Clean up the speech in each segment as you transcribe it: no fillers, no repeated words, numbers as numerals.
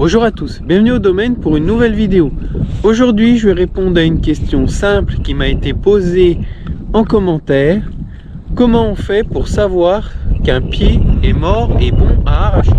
Bonjour à tous, bienvenue au domaine pour une nouvelle vidéo. Aujourd'hui je vais répondre à une question simple qui m'a été posée en commentaire. Comment on fait pour savoir qu'un pied est mort et bon à arracher?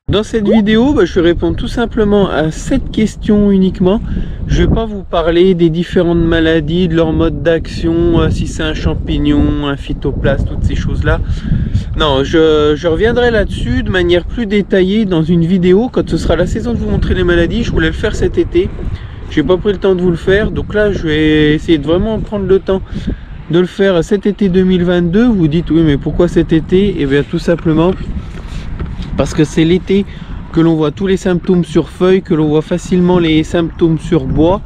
Dans cette vidéo, je vais répondre tout simplement à cette question uniquement. Je ne vais pas vous parler des différentes maladies, de leur mode d'action, si c'est un champignon, un phytoplaste, toutes ces choses-là. Non, je reviendrai là-dessus de manière plus détaillée dans une vidéo quand ce sera la saison de vous montrer les maladies. Je voulais le faire cet été. J'ai pas pris le temps de vous le faire, donc là je vais essayer de vraiment prendre le temps de le faire cet été 2022. Vous dites oui, mais pourquoi cet été? Et bien tout simplement parce que c'est l'été que l'on voit tous les symptômes sur feuilles, que l'on voit facilement les symptômes sur bois,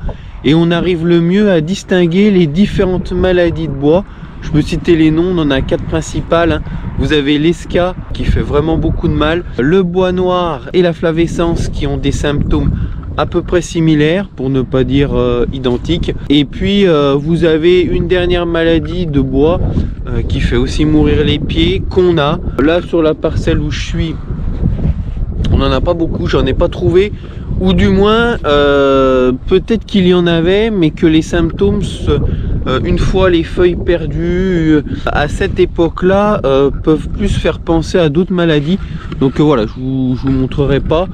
et on arrive le mieux à distinguer les différentes maladies de bois. Je peux citer les noms, on en a 4 principales. Vous avez l'esca qui fait vraiment beaucoup de mal, le bois noir et la flavescence qui ont des symptômes à peu près similaires, pour ne pas dire identiques. Et puis vous avez une dernière maladie de bois qui fait aussi mourir les pieds, qu'on a là sur la parcelle où je suis. On n'en a pas beaucoup, j'en ai pas trouvé, ou du moins peut-être qu'il y en avait, mais que les symptômes une fois les feuilles perdues à cette époque là peuvent plus faire penser à d'autres maladies. Donc voilà, je vous montrerai pas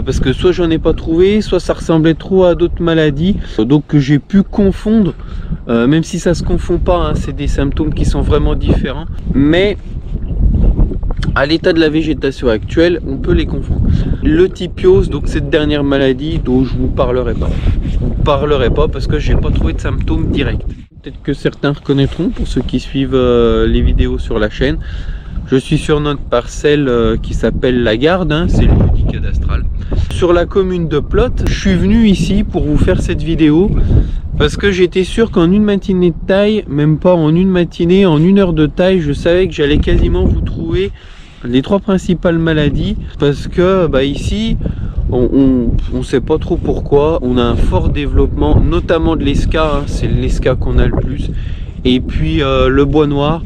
parce que soit j'en ai pas trouvé, soit ça ressemblait trop à d'autres maladies, donc j'ai pu confondre, même si ça se confond pas, hein, c'est des symptômes qui sont vraiment différents, mais à l'état de la végétation actuelle, on peut les confondre. Le typiose, donc cette dernière maladie dont je vous parlerai pas. Je vous parlerai pas parce que j'ai pas trouvé de symptômes directs. Peut-être que certains reconnaîtront pour ceux qui suivent les vidéos sur la chaîne. Je suis sur notre parcelle qui s'appelle La Garde, hein, c'est le petit cadastral. Sur la commune de Plotte, je suis venu ici pour vous faire cette vidéo parce que j'étais sûr qu'en une matinée de taille, même pas en une matinée, en 1 heure de taille, je savais que j'allais quasiment vous trouver les 3 principales maladies, parce que ici on sait pas trop pourquoi on a un fort développement, notamment de l'esca, hein, c'est l'esca qu'on a le plus, et puis le bois noir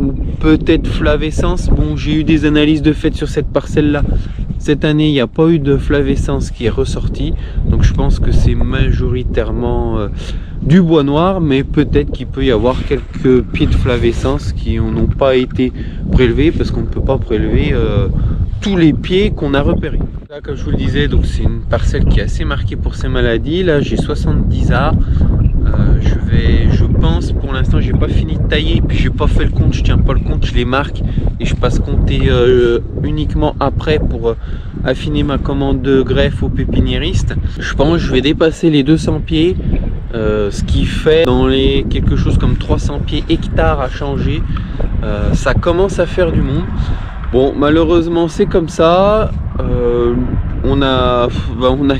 ou peut-être flavescence. Bon, j'ai eu des analyses de fait sur cette parcelle là cette année, il n'y a pas eu de flavescence qui est ressorti, donc je pense que c'est majoritairement du bois noir, mais peut-être qu'il peut y avoir quelques pieds de flavescence qui n'ont pas été prélevés, parce qu'on ne peut pas prélever tous les pieds qu'on a repérés. Là, comme je vous le disais, donc c'est une parcelle qui est assez marquée pour ces maladies. Là j'ai 70 arbres. Je pense, pour l'instant j'ai pas fini de tailler, puis j'ai pas fait le compte, je tiens pas le compte, je les marque et je passe compter uniquement après pour affiner ma commande de greffe au pépiniériste. Je pense que je vais dépasser les 200 pieds, ce qui fait dans les quelque chose comme 300 pieds hectares à changer. Ça commence à faire du monde. Bon, malheureusement c'est comme ça. On a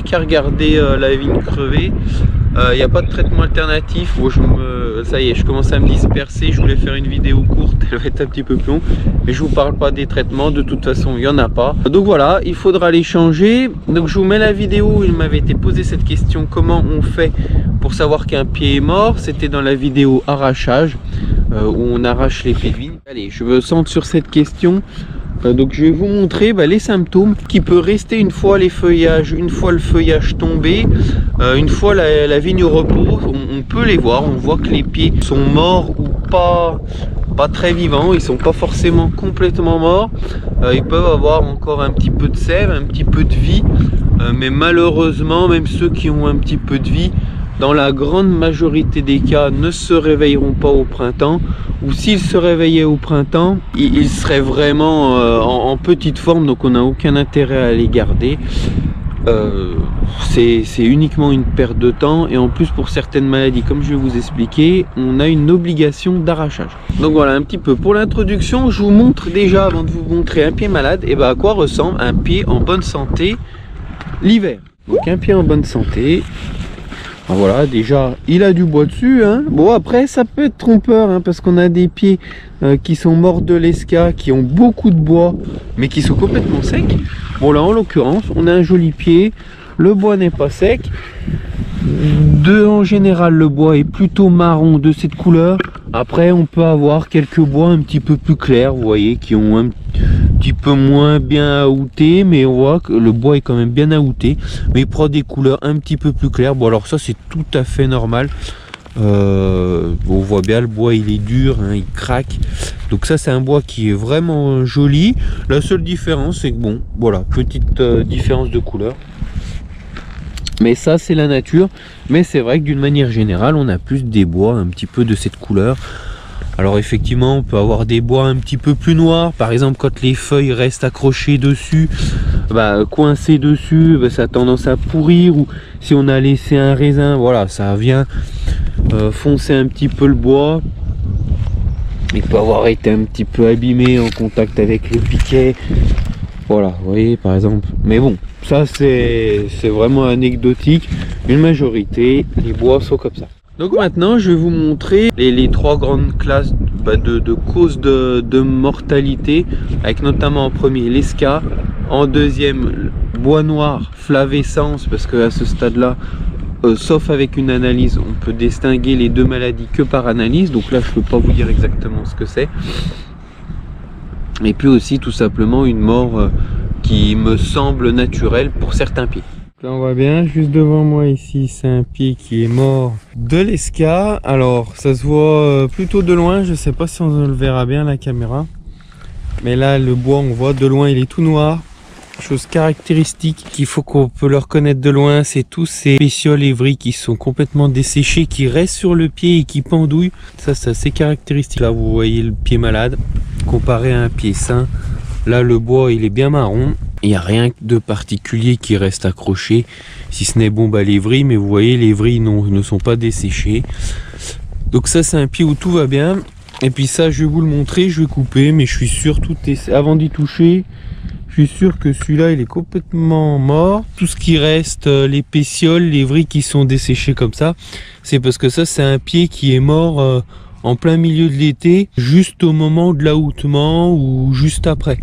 qu'à regarder la vigne crevée. Il n'y a pas de traitement alternatif. Bon, ça y est, je commence à me disperser. Je voulais faire une vidéo courte, elle va être un petit peu plus longue, mais je vous parle pas des traitements, de toute façon il n'y en a pas. Donc voilà, il faudra les changer. Donc je vous mets la vidéo où il m'avait été posé cette question: comment on fait pour savoir qu'un pied est mort? C'était dans la vidéo arrachage, où on arrache les pieds de vigne. Allez, je me centre sur cette question. Donc je vais vous montrer les symptômes qui peuvent rester une fois le feuillage tombé, une fois la vigne au repos. On peut les voir, on voit que les pieds sont morts ou pas très vivants, ils sont pas forcément complètement morts, ils peuvent avoir encore un petit peu de sève, un petit peu de vie, mais malheureusement même ceux qui ont un petit peu de vie, dans la grande majorité des cas, ne se réveilleront pas au printemps, ou s'ils se réveillaient au printemps, ils seraient vraiment en petite forme, donc on n'a aucun intérêt à les garder. C'est uniquement une perte de temps, et en plus pour certaines maladies, comme je vais vous expliquer, on a une obligation d'arrachage. Donc voilà un petit peu pour l'introduction. Je vous montre déjà, avant de vous montrer un pied malade, et à quoi ressemble un pied en bonne santé l'hiver. Donc un pied en bonne santé. Voilà, déjà il a du bois dessus, hein. Bon, après ça peut être trompeur, hein, parce qu'on a des pieds qui sont morts de l'esca, qui ont beaucoup de bois mais qui sont complètement secs. Bon, là en l'occurrence on a un joli pied, le bois n'est pas sec. En général le bois est plutôt marron de cette couleur. Après on peut avoir quelques bois un petit peu plus clairs, vous voyez, qui ont un petit peu moins bien aouté, mais on voit que le bois est quand même bien aouté, mais il prend des couleurs un petit peu plus claires. Bon, alors ça c'est tout à fait normal. On voit bien le bois, il est dur, hein, il craque. Donc ça c'est un bois qui est vraiment joli. La seule différence c'est que bon, voilà, petite différence de couleur. Mais ça c'est la nature. Mais c'est vrai que d'une manière générale on a plus des bois un petit peu de cette couleur. Alors effectivement on peut avoir des bois un petit peu plus noirs, par exemple quand les feuilles restent accrochées dessus, coincées dessus, ça a tendance à pourrir, ou si on a laissé un raisin, voilà, ça vient foncer un petit peu le bois. Il peut avoir été un petit peu abîmé en contact avec le piquet, voilà, vous voyez par exemple. Mais bon, ça c'est vraiment anecdotique. Une majorité, les bois sont comme ça. Donc maintenant je vais vous montrer les trois grandes classes de causes de mortalité, avec notamment en premier l'esca, en deuxième bois noir, flavescence, parce que à ce stade là, sauf avec une analyse, on peut distinguer les deux maladies que par analyse, donc là je peux pas vous dire exactement ce que c'est. Et puis aussi tout simplement une mort qui me semble naturelle pour certains pieds. Là on voit bien, juste devant moi ici, c'est un pied qui est mort de l'esca. Alors ça se voit plutôt de loin, je sais pas si on le verra bien à la caméra. Mais là le bois, on voit de loin, il est tout noir. Chose caractéristique qu'il faut qu'on peut le reconnaître de loin, c'est tous ces pétioles et vrilles qui sont complètement desséchés, qui restent sur le pied et qui pendouillent. Ça c'est assez caractéristique. Là vous voyez le pied malade, comparé à un pied sain. Là le bois il est bien marron. Il n'y a rien de particulier qui reste accroché, si ce n'est bon les vrilles, mais vous voyez les vrilles ne sont pas desséchées. Donc ça c'est un pied où tout va bien. Et puis ça je vais vous le montrer, je vais couper, mais je suis sûr, avant d'y toucher, je suis sûr que celui-là il est complètement mort. Tout ce qui reste, les pétioles, les vrilles qui sont desséchées comme ça, c'est parce que ça c'est un pied qui est mort en plein milieu de l'été, juste au moment de l'aoutement ou juste après.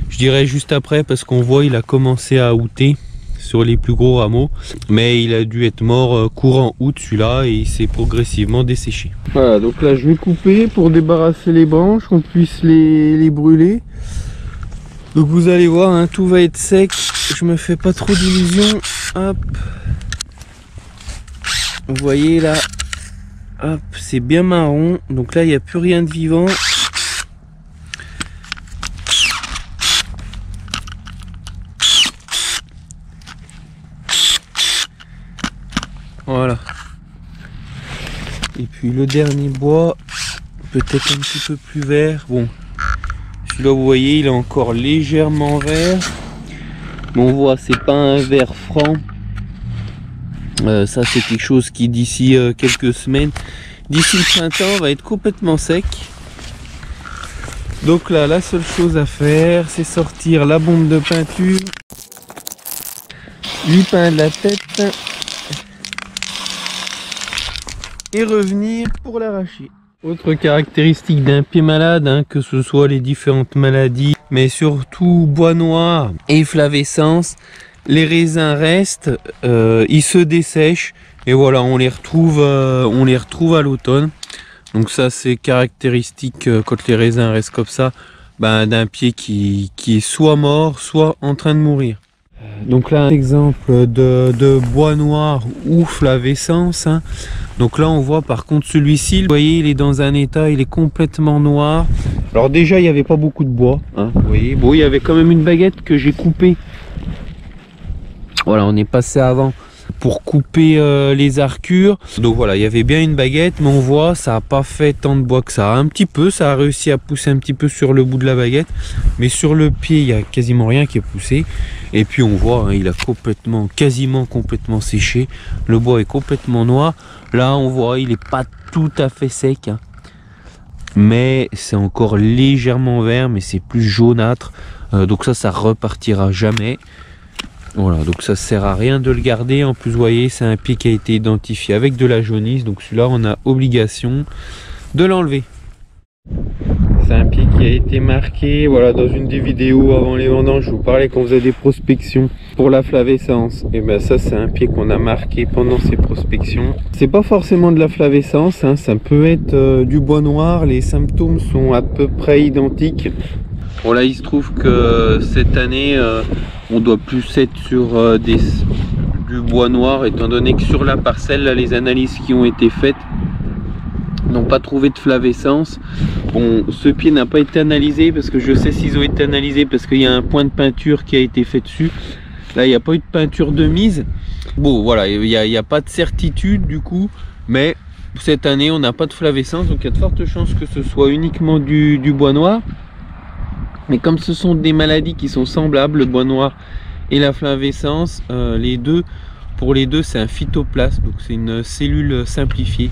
Je dirais juste après parce qu'on voit il a commencé à aouter sur les plus gros rameaux, mais il a dû être mort courant août celui-là, et il s'est progressivement desséché. Voilà, donc là je vais couper pour débarrasser les branches, qu'on puisse les brûler. Donc vous allez voir, hein, tout va être sec, je me fais pas trop d'illusions. Hop, vous voyez là, hop, c'est bien marron, donc là il n'y a plus rien de vivant. Voilà. Et puis le dernier bois, peut-être un petit peu plus vert. Bon, celui-là vous voyez il est encore légèrement vert, mais on voit c'est pas un vert franc. Ça c'est quelque chose qui d'ici quelques semaines, d'ici le printemps, va être complètement sec. Donc là la seule chose à faire c'est sortir la bombe de peinture, lui peindre la tête et revenir pour l'arracher. Autre caractéristique d'un pied malade, hein, que ce soit les différentes maladies, mais surtout bois noir et flavescence, les raisins restent, ils se dessèchent, et voilà, on les retrouve à l'automne. Donc ça c'est caractéristique quand les raisins restent comme ça, d'un pied qui est soit mort, soit en train de mourir. Donc là un exemple de bois noir ou flavescence, hein. Donc là on voit par contre celui-ci, vous voyez il est dans un état, il est complètement noir. Alors déjà il n'y avait pas beaucoup de bois, hein, vous voyez. Bon, il y avait quand même une baguette que j'ai coupée. Voilà, on est passé avant pour couper les arcures. Donc voilà, il y avait bien une baguette, mais on voit ça n'a pas fait tant de bois que ça. Un petit peu, ça a réussi à pousser un petit peu sur le bout de la baguette, mais sur le pied il n'y a quasiment rien qui est poussé. Et puis on voit, hein, il a quasiment complètement séché. Le bois est complètement noir. Là on voit il n'est pas tout à fait sec, hein, mais c'est encore légèrement vert, mais c'est plus jaunâtre. Donc ça repartira jamais. Voilà, donc ça sert à rien de le garder. En plus, vous voyez, c'est un pied qui a été identifié avec de la jaunisse. Donc celui-là, on a obligation de l'enlever. C'est un pied qui a été marqué, voilà, dans une des vidéos avant les vendanges, je vous parlais qu'on faisait des prospections pour la flavescence. Et ben ça, c'est un pied qu'on a marqué pendant ces prospections. C'est pas forcément de la flavescence, hein, ça peut être du bois noir. Les symptômes sont à peu près identiques. Bon là, il se trouve que cette année, on doit plus être sur du bois noir, étant donné que sur la parcelle, là, les analyses qui ont été faites n'ont pas trouvé de flavescence. Bon, ce pied n'a pas été analysé parce que je sais s'ils ont été analysés parce qu'il y a un point de peinture qui a été fait dessus. Là, il n'y a pas eu de peinture de mise. Bon, voilà, il n'y a pas de certitude du coup, mais cette année, on n'a pas de flavescence, donc il y a de fortes chances que ce soit uniquement du bois noir. Mais comme ce sont des maladies qui sont semblables, le bois noir et la flavescence, pour les deux, c'est un phytoplasme, donc c'est une cellule simplifiée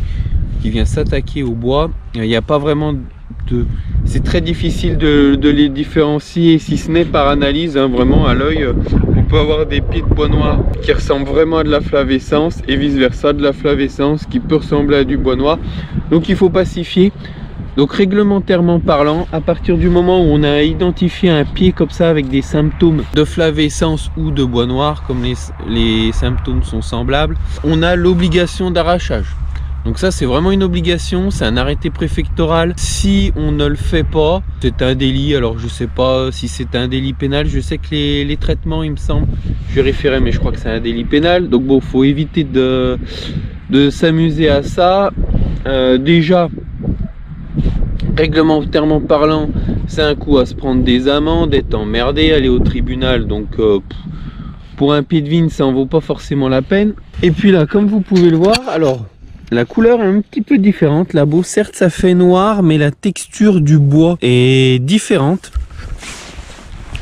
qui vient s'attaquer au bois. Il n'y a pas vraiment de... C'est très difficile de les différencier, si ce n'est par analyse, hein, vraiment à l'œil. On peut avoir des pieds de bois noir qui ressemblent vraiment à de la flavescence et vice versa, de la flavescence qui peut ressembler à du bois noir. Donc il faut pacifier. Donc réglementairement parlant, à partir du moment où on a identifié un pied comme ça avec des symptômes de flavescence ou de bois noir, comme les symptômes sont semblables, on a l'obligation d'arrachage. Donc ça, c'est vraiment une obligation, c'est un arrêté préfectoral. Si on ne le fait pas, c'est un délit. Alors je sais pas si c'est un délit pénal, je sais que les traitements, il me semble, je vérifierai, mais je crois que c'est un délit pénal. Donc bon, faut éviter de s'amuser à ça. Déjà, réglementairement parlant, c'est un coup à se prendre des amendes, être emmerdé, aller au tribunal. Donc pour un pied de vigne, ça en vaut pas forcément la peine. Et puis là, comme vous pouvez le voir, alors la couleur est un petit peu différente. La boue, certes, ça fait noir, mais la texture du bois est différente.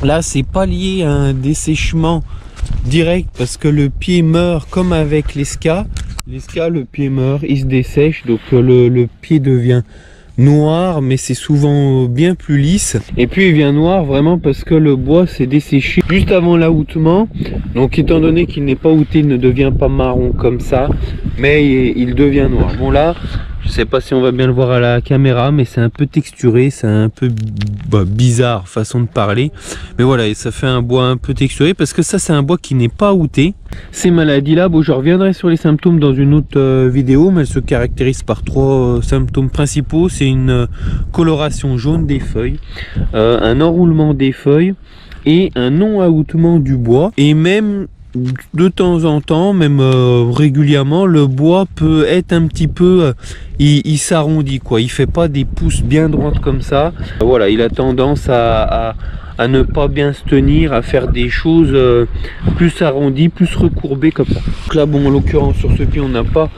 Là, c'est pas lié à un dessèchement direct parce que le pied meurt comme avec l'esca. L'esca, le pied meurt, il se dessèche, donc le pied devient noir, mais c'est souvent bien plus lisse. Et puis il vient noir vraiment parce que le bois s'est desséché juste avant l'ahoutement. Donc étant donné qu'il n'est pas outé, il ne devient pas marron comme ça, mais il devient noir. Bon là, je sais pas si on va bien le voir à la caméra, mais c'est un peu texturé, c'est un peu bizarre façon de parler. Mais voilà, et ça fait un bois un peu texturé parce que ça, c'est un bois qui n'est pas outé. Ces maladies-là, bon, je reviendrai sur les symptômes dans une autre vidéo, mais elles se caractérisent par trois symptômes principaux. C'est une coloration jaune des feuilles, un enroulement des feuilles et un non-ahoutement du bois. Et même de temps en temps, même régulièrement, le bois peut être un petit peu, il s'arrondit quoi, il fait pas des pousses bien droites comme ça. Voilà, il a tendance à ne pas bien se tenir, à faire des choses plus arrondies, plus recourbées comme ça. Donc là, bon, en l'occurrence sur ce pied, on n'a pas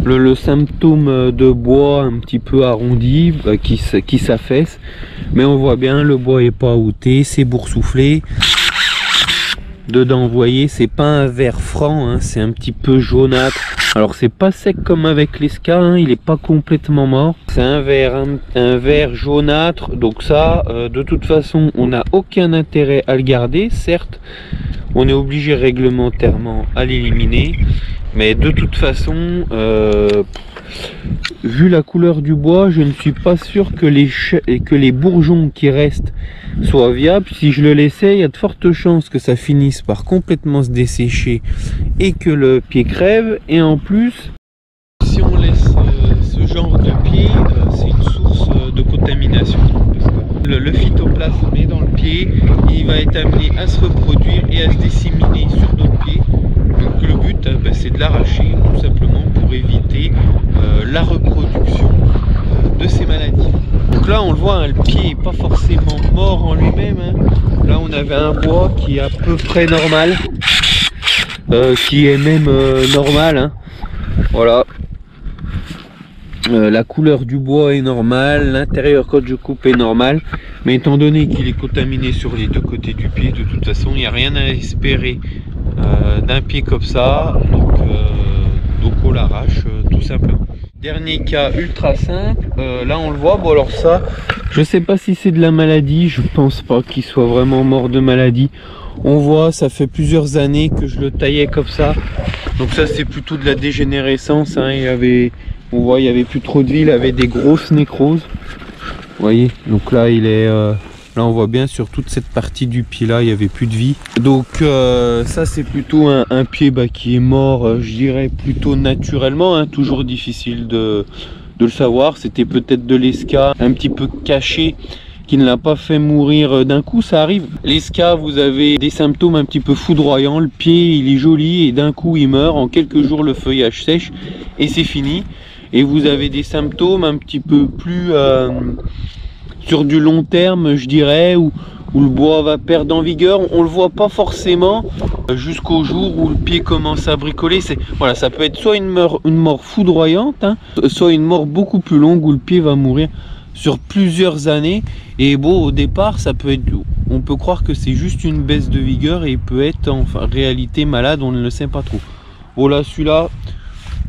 le symptôme de bois un petit peu arrondi qui s'affaisse, mais on voit bien le bois est pas outé, c'est boursouflé. Dedans, vous voyez, c'est pas un vert franc, hein, c'est un petit peu jaunâtre. Alors c'est pas sec comme avec l'esca, hein, il est pas complètement mort. C'est un vert jaunâtre, donc ça, de toute façon, on n'a aucun intérêt à le garder. Certes, on est obligé réglementairement à l'éliminer, mais de toute façon, vu la couleur du bois, je ne suis pas sûr que les bourgeons qui restent soient viables. Si je le laissais, il y a de fortes chances que ça finisse par complètement se dessécher et que le pied crève. Et en plus, si on laisse ce genre de pied, c'est une source de contamination. Parce que le phytoplasme est dans le pied, il va être amené à se reproduire et à se disséminer sur d'autres pieds. Donc le but, c'est de l'arracher tout simplement pour éviter la reproduction de ces maladies. Donc là on le voit, hein, le pied n'est pas forcément mort en lui-même, hein. Là on avait un bois qui est à peu près normal, qui est même normal, hein. Voilà. La couleur du bois est normale, l'intérieur quand je coupe est normal, mais étant donné qu'il est contaminé sur les deux côtés du pied, de toute façon il n'y a rien à espérer d'un pied comme ça, donc on l'arrache tout simplement. Dernier cas ultra simple, là on le voit, bon alors ça, je sais pas si c'est de la maladie, je pense pas qu'il soit vraiment mort de maladie. On voit, ça fait plusieurs années que je le taillais comme ça. Donc ça c'est plutôt de la dégénérescence, hein. On voit il y avait plus trop de vie, il avait des grosses nécroses. Vous voyez, donc là il est là on voit bien sur toute cette partie du pied là, il n'y avait plus de vie. Donc ça c'est plutôt un pied qui est mort, je dirais plutôt naturellement, hein. Toujours difficile de le savoir. C'était peut-être de l'esca un petit peu caché qui ne l'a pas fait mourir d'un coup, ça arrive. L'esca, vous avez des symptômes un petit peu foudroyants, le pied il est joli et d'un coup il meurt, en quelques jours le feuillage sèche et c'est fini. Et vous avez des symptômes un petit peu plus sur du long terme, je dirais, où le bois va perdre en vigueur. On le voit pas forcément jusqu'au jour où le pied commence à bricoler. Voilà, ça peut être soit une mort foudroyante, hein, soit une mort beaucoup plus longue où le pied va mourir sur plusieurs années. Et bon, au départ, ça peut être, on peut croire que c'est juste une baisse de vigueur et il peut être en réalité malade, on ne le sait pas trop. Voilà, celui-là,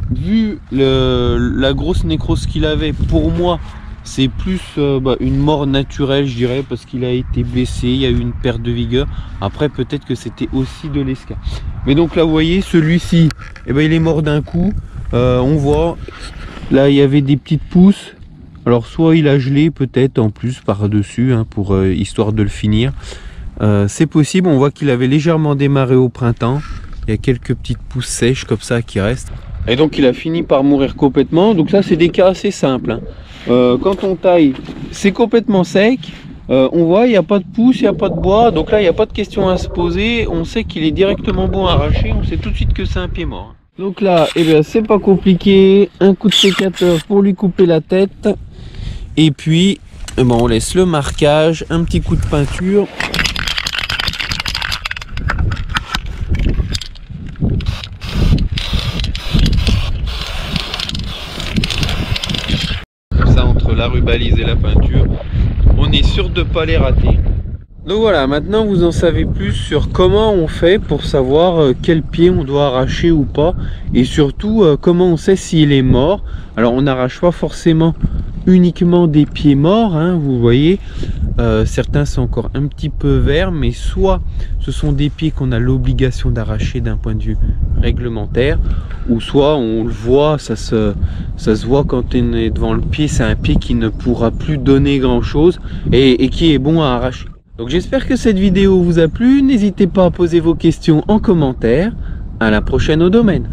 vu la grosse nécrose qu'il avait, pour moi c'est plus une mort naturelle, je dirais, parce qu'il a été blessé, il y a eu une perte de vigueur. Après peut-être que c'était aussi de l'esca. Mais donc là vous voyez, celui-ci, il est mort d'un coup. On voit là il y avait des petites pousses. Alors soit il a gelé peut-être en plus par dessus, hein, pour histoire de le finir. C'est possible. On voit qu'il avait légèrement démarré au printemps. Il y a quelques petites pousses sèches comme ça qui restent. Et donc il a fini par mourir complètement. Donc ça c'est des cas assez simples, hein. Quand on taille, c'est complètement sec. On voit, il n'y a pas de pousse, il n'y a pas de bois. Donc là, il n'y a pas de question à se poser. On sait qu'il est directement bon à arracher. On sait tout de suite que c'est un pied mort. Donc là, c'est pas compliqué. Un coup de sécateur pour lui couper la tête. Et puis, on laisse le marquage. Un petit coup de peinture. La rubalise et la peinture, on est sûr de ne pas les rater. Donc voilà, maintenant vous en savez plus sur comment on fait pour savoir quel pied on doit arracher ou pas, et surtout comment on sait s'il est mort. Alors on n'arrache pas forcément uniquement des pieds morts, hein, vous voyez, certains sont encore un petit peu verts, mais soit ce sont des pieds qu'on a l'obligation d'arracher d'un point de vue réglementaire, ou soit on le voit, ça se voit quand on est devant le pied, c'est un pied qui ne pourra plus donner grand chose et qui est bon à arracher. Donc j'espère que cette vidéo vous a plu, n'hésitez pas à poser vos questions en commentaire. À la prochaine au domaine.